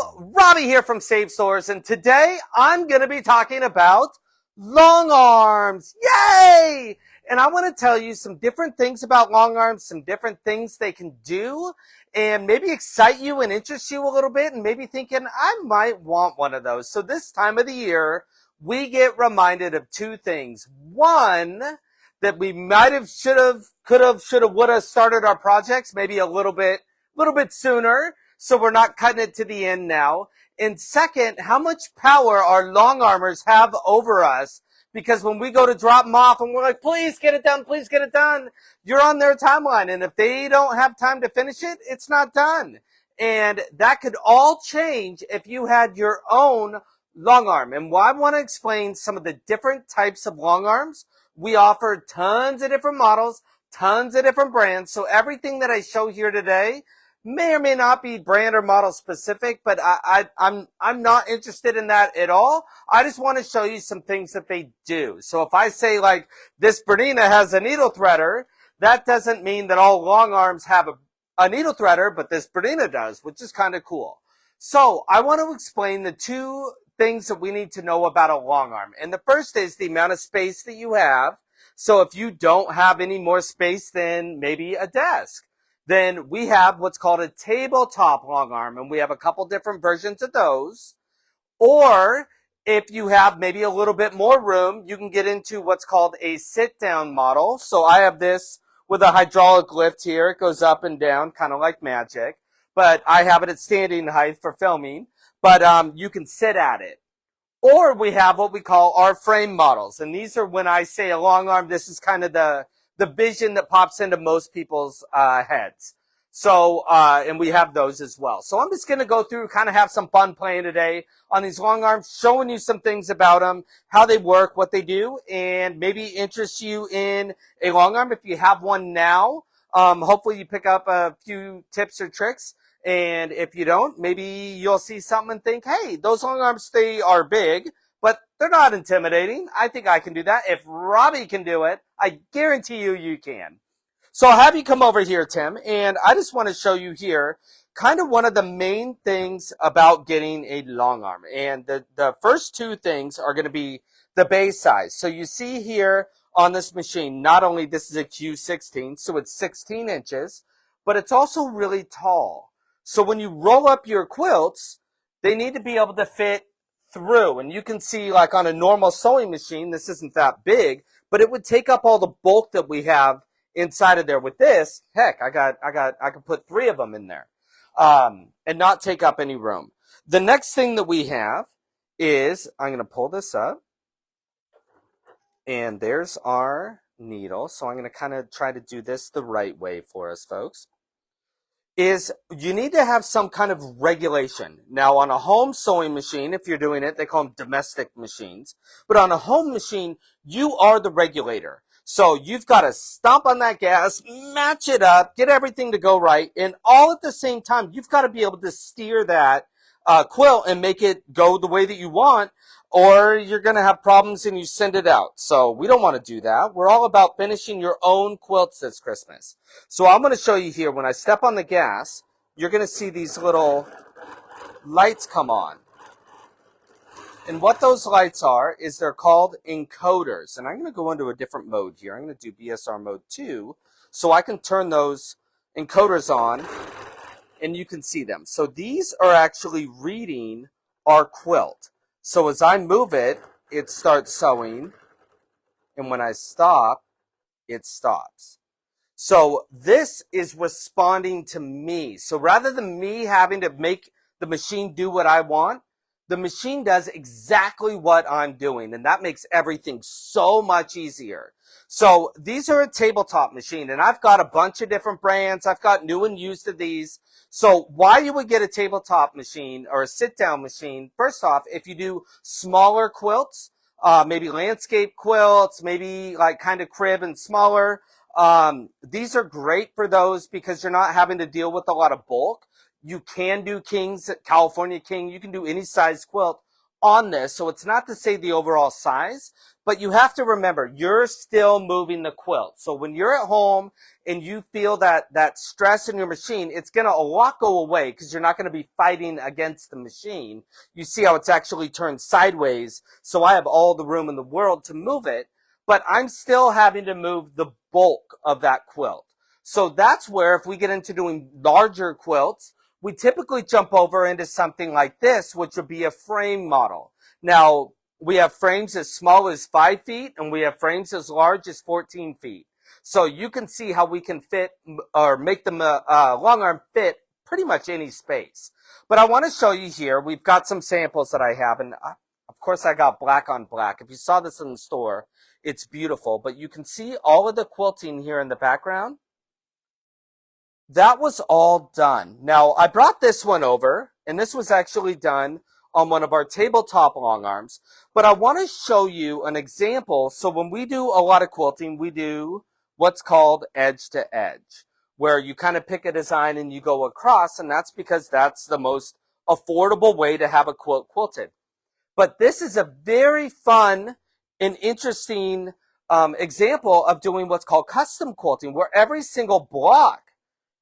Hello, Robbie here from Save Stores, and today I'm going to be talking about long arms. Yay! And I want to tell you some different things about long arms, some different things they can do, and maybe excite you and interest you a little bit, and maybe thinking, I might want one of those. So this time of the year, we get reminded of two things. One, that we might have, should have, could have, should have, would have started our projects maybe a little bit sooner. So we're not cutting it to the end now. And second, how much power our long armers have over us. Because when we go to drop them off and we're like, please get it done, you're on their timeline. And if they don't have time to finish it, it's not done. And that could all change if you had your own long arm. And I want to explain some of the different types of long arms. We offer tons of different models, tons of different brands. So everything that I show here today may or may not be brand or model specific, but I'm not interested in that at all. I just want to show you some things that they do. So if I say like this Bernina has a needle threader, that doesn't mean that all long arms have a needle threader, but this Bernina does, which is kind of cool. So I want to explain the two things that we need to know about a long arm. And the first is the amount of space that you have. So if you don't have any more space than maybe a desk, then we have what's called a tabletop long arm, and we have a couple different versions of those. Or if you have maybe a little bit more room, you can get into what's called a sit-down model. So I have this with a hydraulic lift here. It goes up and down, kind of like magic, but I have it at standing height for filming, but you can sit at it. Or we have what we call our frame models, and these are, when I say a long arm, this is kind of the vision that pops into most people's heads. So, and we have those as well. So I'm just going to go through, kind of have some fun playing today on these long arms, showing you some things about them, how they work, what they do, and maybe interest you in a long arm. If you have one now, hopefully you pick up a few tips or tricks. And if you don't, maybe you'll see something and think, hey, those long arms, they are big, but they're not intimidating. I think I can do that. If Robbie can do it, I guarantee you, you can. So I'll have you come over here, Tim, and I just want to show you here kind of one of the main things about getting a long arm. And the first two things are going to be the base size. So you see here on this machine, not only this is a Q16, so it's 16 inches, but it's also really tall. So when you roll up your quilts, they need to be able to fit through. And you can see, like on a normal sewing machine, this isn't that big, but it would take up all the bulk that we have inside of there. With this, heck, I could put 3 of them in there, and not take up any room. The next thing that we have is, I'm going to pull this up, and there's our needle. So I'm going to kind of try to do this the right way for us, folks. Is you need to have some kind of regulation. Now, on a home sewing machine, if you're doing it, they call them domestic machines. But on a home machine, you are the regulator. So you've got to stomp on that gas, match it up, get everything to go right, and all at the same time, you've got to be able to steer that quilt and make it go the way that you want, or you're going to have problems and you send it out. So we don't want to do that. We're all about finishing your own quilts this Christmas. So I'm going to show you here, when I step on the gas, you're going to see these little lights come on. And what those lights are is they're called encoders. And I'm going to go into a different mode here. I'm going to do BSR mode 2 so I can turn those encoders on and you can see them. So these are actually reading our quilt. So as I move it, it starts sewing, and when I stop, it stops. So this is responding to me. So rather than me having to make the machine do what I want, the machine does exactly what I'm doing, and that makes everything so much easier. So these are a tabletop machine, and I've got a bunch of different brands. I've got new and used of these. So why you would get a tabletop machine or a sit-down machine, first off, if you do smaller quilts, maybe landscape quilts, maybe like kind of crib and smaller, these are great for those because you're not having to deal with a lot of bulk. You can do kings, California king, you can do any size quilt on this, so it's not to say the overall size, but you have to remember, you're still moving the quilt. So when you're at home and you feel that stress in your machine, it's going to a lot go away because you're not going to be fighting against the machine. You see how it's actually turned sideways, so I have all the room in the world to move it, but I'm still having to move the bulk of that quilt. So that's where, if we get into doing larger quilts, we typically jump over into something like this, which would be a frame model. Now, we have frames as small as 5 feet, and we have frames as large as 14 feet. So you can see how we can fit or make the long arm fit pretty much any space. But I want to show you here, we've got some samples that I have, and of course I got black on black. If you saw this in the store, it's beautiful. But you can see all of the quilting here in the background. That was all done. Now, I brought this one over, and this was actually done on one of our tabletop long arms, but I want to show you an example. So when we do a lot of quilting, we do what's called edge to edge, where you kind of pick a design and you go across, and that's because that's the most affordable way to have a quilt quilted. But this is a very fun and interesting example of doing what's called custom quilting, where every single block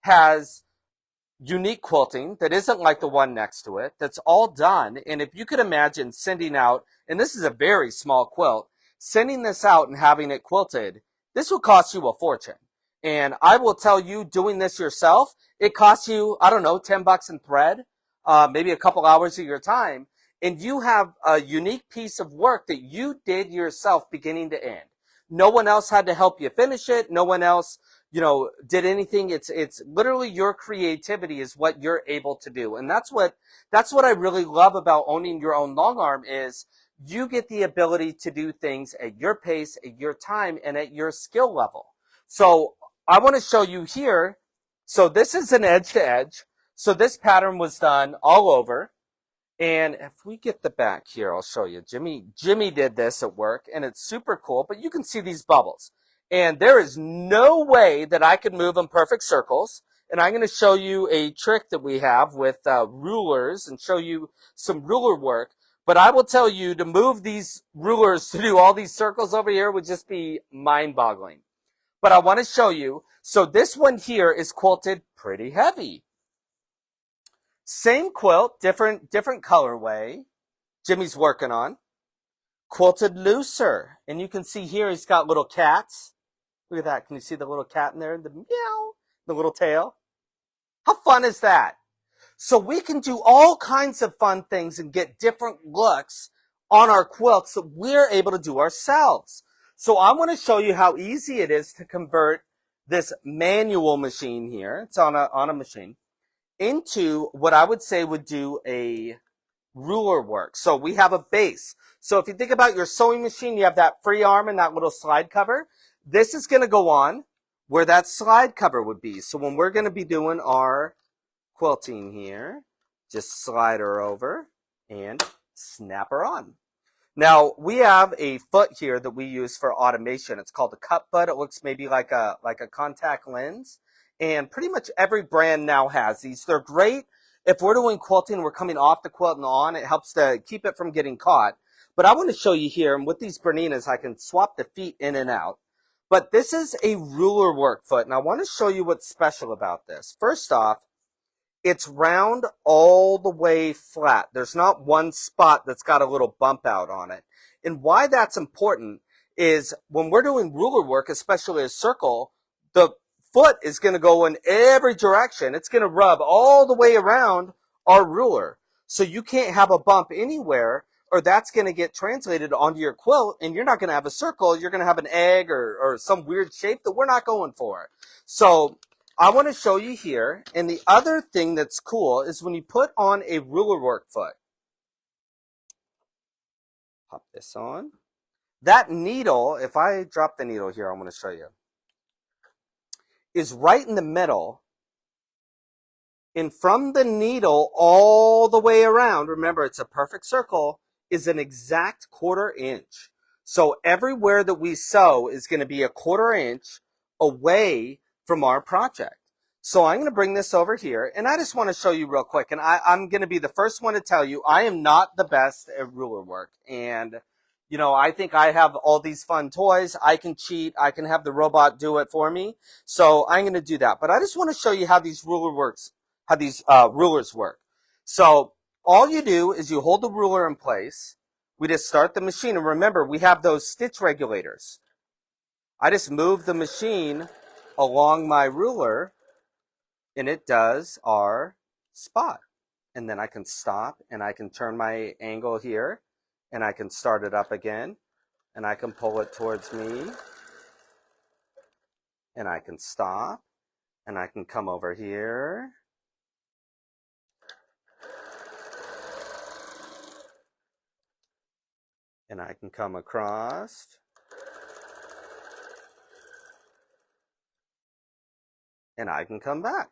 has unique quilting that isn't like the one next to it, that's all done. And if you could imagine sending out, and this is a very small quilt, sending this out and having it quilted, this will cost you a fortune. And I will tell you, doing this yourself, it costs you, I don't know, $10 in thread, maybe a couple hours of your time, and you have a unique piece of work that you did yourself beginning to end. No one else had to help you finish it. No one else, did anything. It's literally your creativity is what you're able to do. And that's what I really love about owning your own long arm is you get the ability to do things at your pace, at your time, and at your skill level. So I want to show you here. So this is an edge to edge. So this pattern was done all over. And if we get the back here, I'll show you. Jimmy did this at work, and it's super cool, but you can see these bubbles. And there is no way that I could move in perfect circles. And I'm going to show you a trick that we have with rulers and show you some ruler work. But I will tell you, to move these rulers to do all these circles over here would just be mind-boggling. But I want to show you. So this one here is quilted pretty heavy. Same quilt, different colorway. Jimmy's working on. Quilted looser. And you can see here he's got little cats. Look at that. Can you see the little cat in there? The meow, the little tail. How fun is that? So we can do all kinds of fun things and get different looks on our quilts that we're able to do ourselves. So I want to show you how easy it is to convert this manual machine here. It's on a machine. Into what I would say would do a ruler work. So we have a base. So if you think about your sewing machine, you have that free arm and that little slide cover. This is going to go on where that slide cover would be. So when we're going to be doing our quilting here, just slide her over and snap her on. Now we have a foot here that we use for automation. It's called a cut foot. It looks maybe like a contact lens. And pretty much every brand now has these. They're great. If we're doing quilting, we're coming off the quilt and on, it helps to keep it from getting caught. But I want to show you here, and with these Berninas, I can swap the feet in and out. But this is a ruler work foot, and I want to show you what's special about this. First off, it's round all the way flat. There's not one spot that's got a little bump out on it. And why that's important is when we're doing ruler work, especially a circle, the foot is going to go in every direction. It's going to rub all the way around our ruler. So you can't have a bump anywhere, or that's going to get translated onto your quilt, and you're not going to have a circle. You're going to have an egg or some weird shape that we're not going for. So I want to show you here. And the other thing that's cool is when you put on a ruler work foot, pop this on. That needle, if I drop the needle here, I'm going to show you, is right in the middle, and from the needle all the way around, remember it's a perfect circle, is an exact 1/4 inch. So everywhere that we sew is going to be a 1/4 inch away from our project. So I'm going to bring this over here, and I just want to show you real quick. And I'm going to be the first one to tell you I am not the best at ruler work. And, you know, I think I have all these fun toys. I can cheat. I can have the robot do it for me. So I'm going to do that. But I just want to show you how these rulers work. So all you do is you hold the ruler in place. We just start the machine. And remember, we have those stitch regulators. I just move the machine along my ruler, and it does our spot. And then I can stop, and I can turn my angle here, and I can start it up again, and I can pull it towards me, and I can stop, and I can come over here, and I can come across, and I can come back.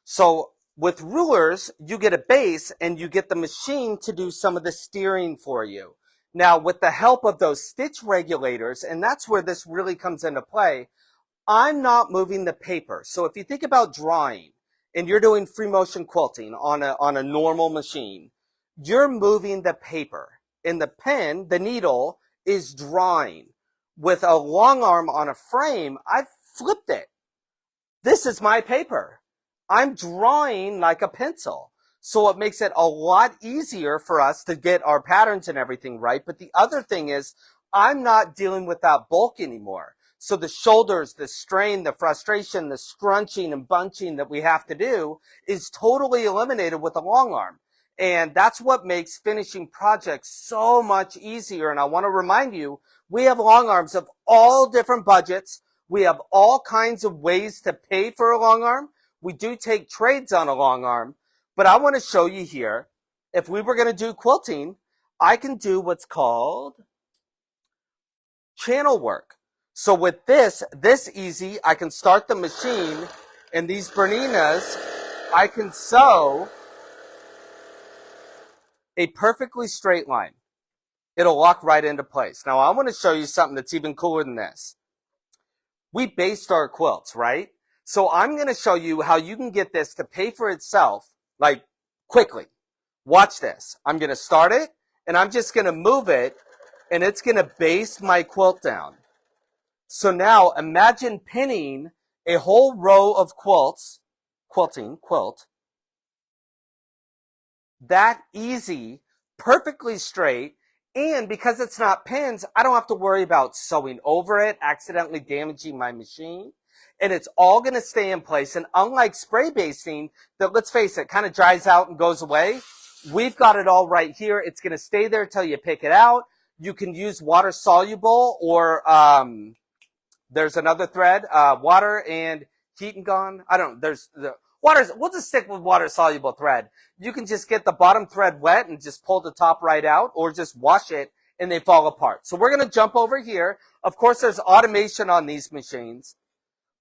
So with rulers, you get a base and you get the machine to do some of the steering for you. Now, with the help of those stitch regulators, and that's where this really comes into play, I'm not moving the paper. So if you think about drawing and you're doing free motion quilting on a normal machine, you're moving the paper. And the pen, the needle, is drawing. With a long arm on a frame, I've flipped it. This is my paper. I'm drawing like a pencil. So it makes it a lot easier for us to get our patterns and everything right. But the other thing is, I'm not dealing with that bulk anymore. So the shoulders, the strain, the frustration, the scrunching and bunching that we have to do is totally eliminated with a long arm. And that's what makes finishing projects so much easier. And I want to remind you, we have long arms of all different budgets. We have all kinds of ways to pay for a long arm. We do take trades on a long arm, but I want to show you here, if we were going to do quilting, I can do what's called channel work. So with this easy, I can start the machine, and these Berninas, I can sew a perfectly straight line. It'll lock right into place. Now I want to show you something that's even cooler than this. We based our quilts, right? So I'm going to show you how you can get this to pay for itself, like, quickly. Watch this. I'm going to start it, and I'm just going to move it, and it's going to baste my quilt down. So now imagine pinning a whole row of quilt, that easy, perfectly straight, and because it's not pins, I don't have to worry about sewing over it, accidentally damaging my machine. And it's all going to stay in place. And unlike spray basting, that, let's face it, kind of dries out and goes away, we've got it all right here. It's going to stay there till you pick it out. You can use water soluble, or there's another thread, water and heat and gone. I don't, there's the water. We'll just stick with water soluble thread. You can just get the bottom thread wet and just pull the top right out, or just wash it and they fall apart. So we're going to jump over here. Of course, there's automation on these machines,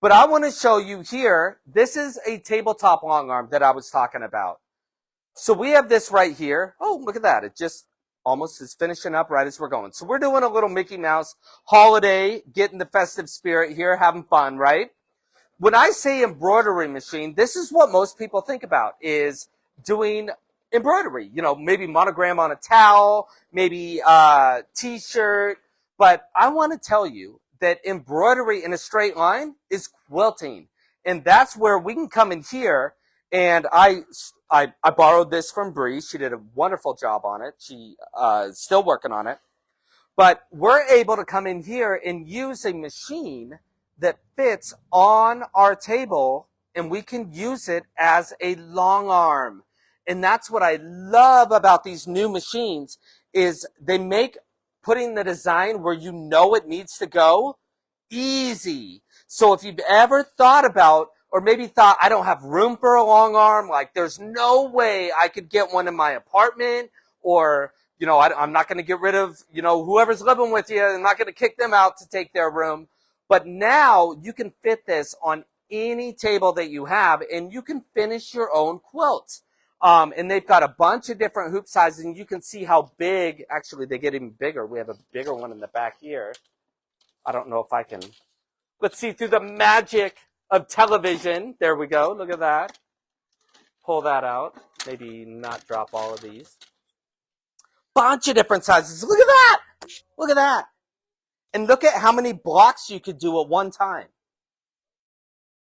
but I want to show you here. This is a tabletop long arm that I was talking about. So we have this right here. Oh, look at that. It just almost is finishing up right as we're going. So we're doing a little Mickey Mouse holiday, getting the festive spirit here, having fun, right? When I say embroidery machine, this is what most people think about, is doing embroidery. You know, maybe monogram on a towel, maybe a t-shirt. But I want to tell you that embroidery in a straight line is quilting. And that's where we can come in here. And I borrowed this from Bree. She did a wonderful job on it. She is still working on it. But we're able to come in here and use a machine that fits on our table, and we can use it as a long arm. And that's what I love about these new machines, is they make putting the design where you know it needs to go easy. So if you've ever thought about, or maybe thought, I don't have room for a long arm, like there's no way I could get one in my apartment, or, you know, I'm not going to get rid of, you know, whoever's living with you. I'm not going to kick them out to take their room. But now you can fit this on any table that you have, and you can finish your own quilts. And they've got a bunch of different hoop sizes, and you can see how big, actually they get even bigger. We have a bigger one in the back here. I don't know if I can, let's see through the magic of television. There we go, look at that. Pull that out, maybe not drop all of these. Bunch of different sizes, look at that, look at that. And look at how many blocks you could do at one time.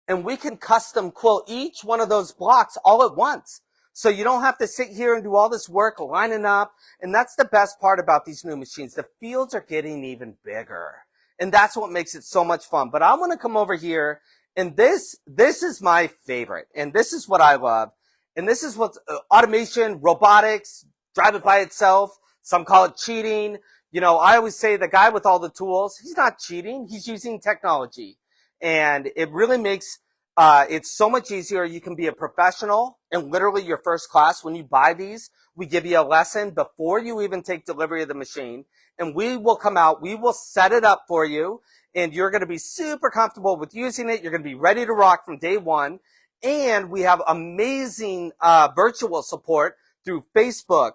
And we can custom quilt each one of those blocks all at once. So you don't have to sit here and do all this work lining up. And that's the best part about these new machines. The fields are getting even bigger. And that's what makes it so much fun. But I want to come over here, and this is my favorite. And this is what I love. And this is what automation, robotics, drive it by itself. Some call it cheating. You know, I always say the guy with all the tools, he's not cheating. He's using technology. And it really makes it's so much easier. You can be a professional, and literally your first class, when you buy these, we give you a lesson before you even take delivery of the machine, and we will come out, we will set it up for you, and you're going to be super comfortable with using it. You're going to be ready to rock from day one. And we have amazing virtual support through Facebook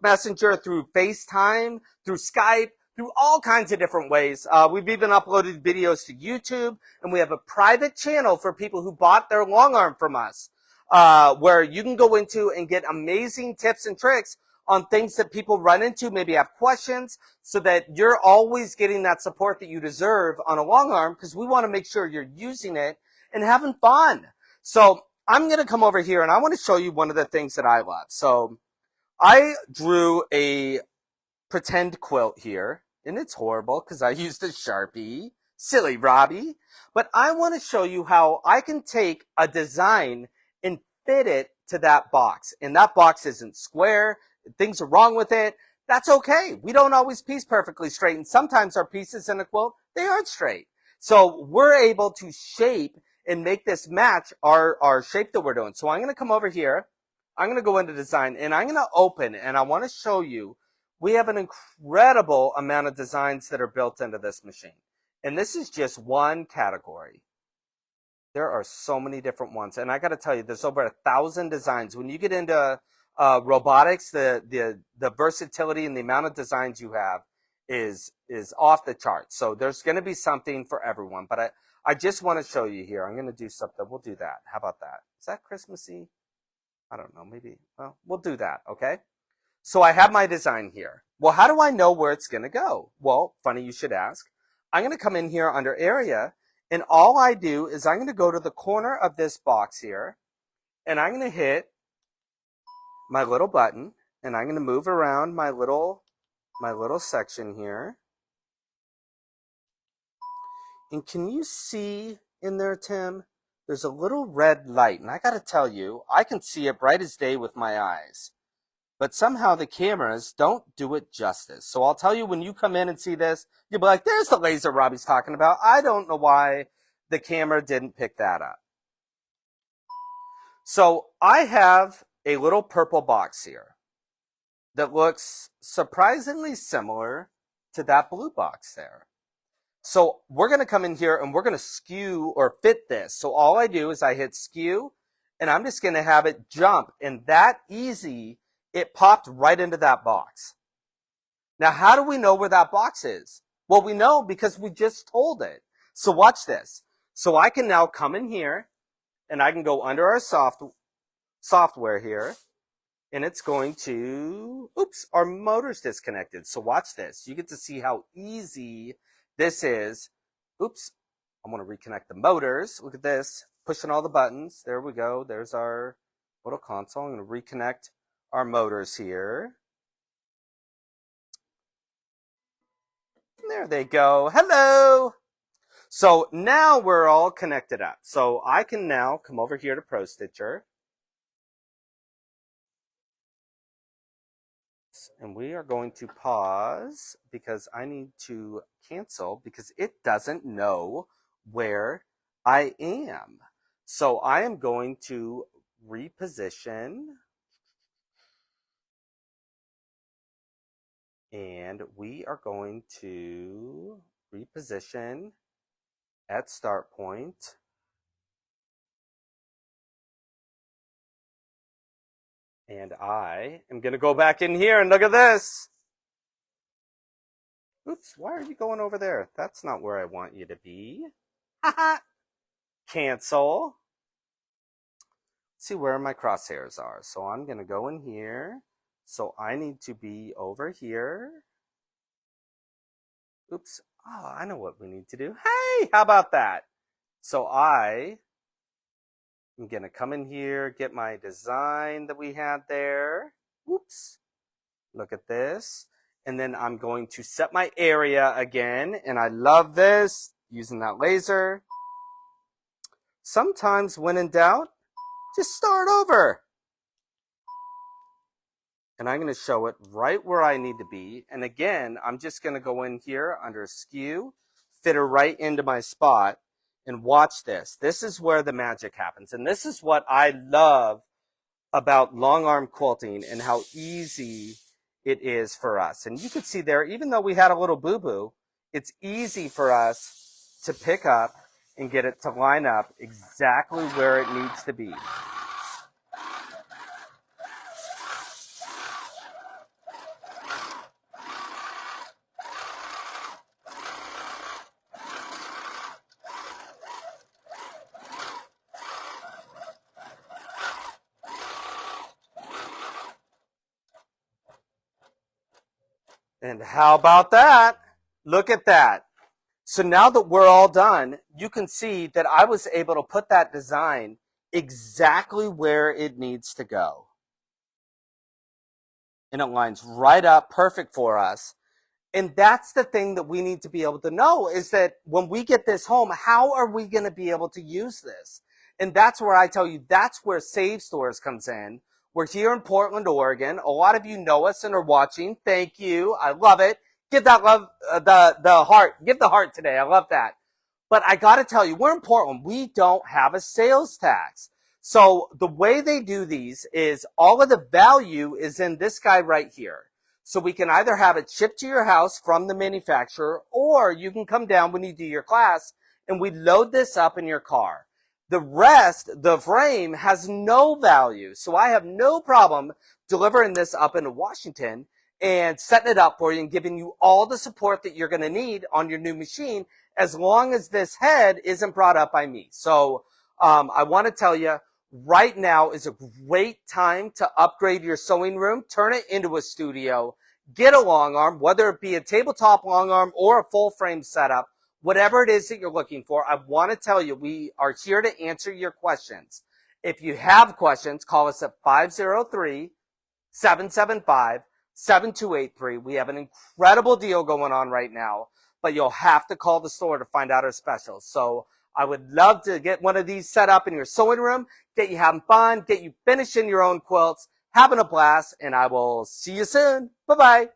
Messenger, through FaceTime, through Skype, through all kinds of different ways. We've even uploaded videos to YouTube, and we have a private channel for people who bought their long arm from us, where you can go into and get amazing tips and tricks on things that people run into, maybe have questions, so that you're always getting that support that you deserve on a long arm, because we want to make sure you're using it and having fun. So I'm going to come over here, and I want to show you one of the things that I love. So I drew a pretend quilt here, and it's horrible because I used a Sharpie. Silly Robbie. But I want to show you how I can take a design and fit it to that box. And that box isn't square. Things are wrong with it. That's okay. We don't always piece perfectly straight. And sometimes our pieces in a quilt, they aren't straight. So we're able to shape and make this match our shape that we're doing. So I'm going to come over here. I'm going to go into design, and I'm going to open, and I want to show you we have an incredible amount of designs that are built into this machine. And this is just one category. There are so many different ones. And I got to tell you, there's over 1,000 designs. When you get into robotics, the versatility and the amount of designs you have is off the charts. So there's going to be something for everyone. But I just want to show you here. I'm going to do something. We'll do that. How about that? Is that Christmassy? I don't know. Maybe. Well, we'll do that. Okay. So I have my design here. Well, how do I know where it's going to go? Well, funny you should ask. I'm going to come in here under area, and all I do is I'm going to go to the corner of this box here, and I'm going to hit my little button, and I'm going to move around my little section here. And can you see in there, Tim? There's a little red light, and I got to tell you, I can see it bright as day with my eyes. But somehow the cameras don't do it justice. So I'll tell you, when you come in and see this, you'll be like, there's the laser Robbie's talking about. I don't know why the camera didn't pick that up. So I have a little purple box here that looks surprisingly similar to that blue box there. So we're going to come in here and we're going to skew or fit this. So all I do is I hit skew, and I'm just going to have it jump, and that easy, it popped right into that box. Now, how do we know where that box is? Well, we know because we just told it. So watch this. So I can now come in here, and I can go under our software here, and it's going to, oops, our motor's disconnected. So watch this. You get to see how easy this is. Oops, I'm going to reconnect the motors. Look at this, pushing all the buttons. There we go. There's our little console. I'm going to reconnect our motors here. There they go. Hello. So now we're all connected up. So I can now come over here to Pro Stitcher. And we are going to pause because I need to cancel because it doesn't know where I am. So I am going to reposition. And we are going to reposition at start point. And I am going to go back in here and look at this. Oops, why are you going over there? That's not where I want you to be. Haha. Cancel. Let's see where my crosshairs are. So I'm going to go in here. So I need to be over here. Oops. Oh, I know what we need to do. Hey, how about that? So I'm going to come in here, get my design that we had there. Oops. Look at this. And then I'm going to set my area again. And I love this, using that laser. Sometimes when in doubt, just start over. And I'm going to show it right where I need to be. And again, I'm just going to go in here under skew, fit her right into my spot, and watch this. This is where the magic happens. And this is what I love about long arm quilting and how easy it is for us. And you can see there, even though we had a little boo-boo, it's easy for us to pick up and get it to line up exactly where it needs to be. And how about that? Look at that. So now that we're all done, you can see that I was able to put that design exactly where it needs to go. And it lines right up perfect for us. And that's the thing that we need to be able to know, is that when we get this home, how are we going to be able to use this? And that's where I tell you, that's where Save Stores comes in. We're here in Portland, Oregon. A lot of you know us and are watching. Thank you. I love it. Give that love, the heart. Give the heart today. I love that. But I got to tell you, we're in Portland. We don't have a sales tax. So the way they do these is all of the value is in this guy right here. So we can either have it shipped to your house from the manufacturer, or you can come down when you do your class and we load this up in your car. The rest, the frame, has no value. So I have no problem delivering this up into Washington and setting it up for you and giving you all the support that you're going to need on your new machine, as long as this head isn't brought up by me. So I want to tell you, right now is a great time to upgrade your sewing room, turn it into a studio, get a long arm, whether it be a tabletop long arm or a full frame setup, whatever it is that you're looking for. I want to tell you, we are here to answer your questions. If you have questions, call us at 503-775-7283. We have an incredible deal going on right now, but you'll have to call the store to find out our specials. So I would love to get one of these set up in your sewing room, get you having fun, get you finishing your own quilts, having a blast, and I will see you soon. Bye-bye.